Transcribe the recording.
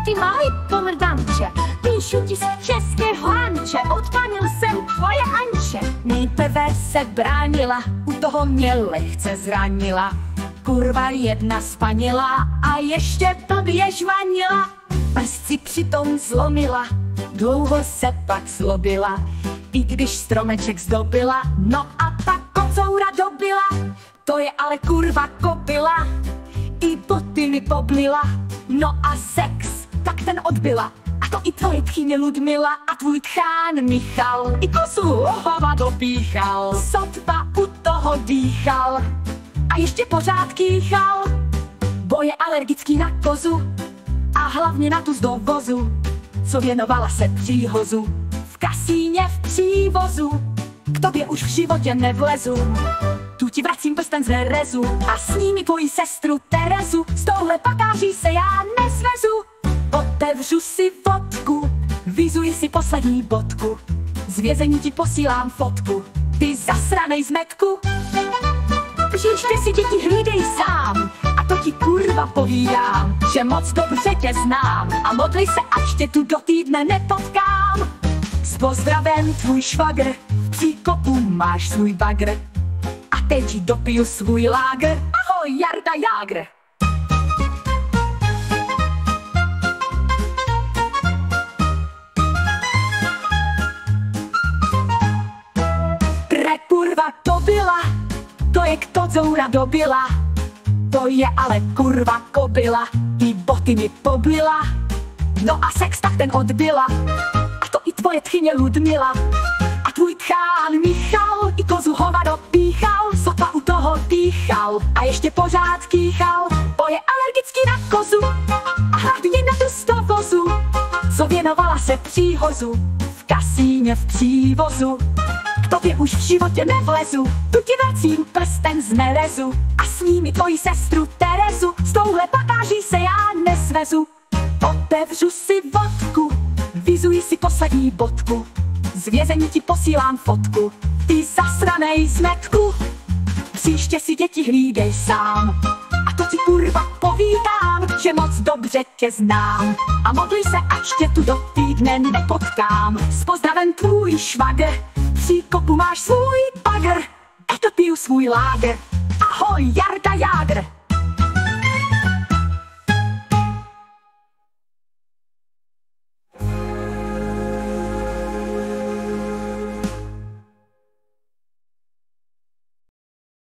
Ty malý pomrdanče, píšu ti z českého Hanče, odpanil jsem tvoje Anče. Nejprve se bránila, u toho mě lehce zranila. Kurva jedna spanila a ještě blbě žvanila. Prst si přitom zlomila, dlouho se pak zlobila. I když stromeček zdobila, no a pak kocoura dobila. To je ale kurva kobila, i boty mi poblila. No a sex, tak ten odbyla. A to i tvoje tchyně Ludmila a tvůj tchán Michal. I kosu hovado dopíchal, sotva u toho dýchal. A ještě pořád kýchal, bo je alergický na kozu. A hlavně na tu z dovozu, co věnovala se příhozu. V kasíně v přívozu, k tobě už v životě nevlezu. Tu ti vracím prsten z herezu a s nimi tvoji sestru Terezu. S touhle pakáží se já nesvezu. Otevřu si vodku, vyzuji si poslední bodku. Z vězení ti posílám fotku, ty zasranej zmetku. Příště si děti hlídej sám, a to ti kurva povídám, že moc dobře tě znám. A modlej se, až tě tu do týdne nepotkám. S pozdravem tvůj švagr, v příkopu máš svůj bagr. A teď dopiju svůj lágr, ahoj Jarda Jágr. Kurva to byla, to je kocoura dobila. To je ale kurva kobila, i boty mi poblila. No a sex tak ten odbyla, a to i tvoje tchyně Ludmila. A tvůj tchán Michal, i kozu hovado píchal, sotva u toho dýchal. A ještě pořád kýchal, bo je alergický na kozu. A hlavně na tu z dovozu, co věnovala se příhozu. V kasíně v přívozu, k tobě už v životě nevlezu. Tu ti vracím prsten z nerezu a s nimi tvoji sestru Terezu. S touhle pakáží se já nesvezu. Otevřu si vodku, vyzuji si poslední bodku. Z vězení ti posílám fotku, ty zasranej zmetku. Příště si děti hlídej sám, a to ti kurva povídám, že moc dobře tě znám. A modlí se, až tě tu do týdne nepotkám. S pozdravem tvůj švagr, v příkopu máš svůj bagr. A to piju svůj lágr, ahoj Jarda Jágr.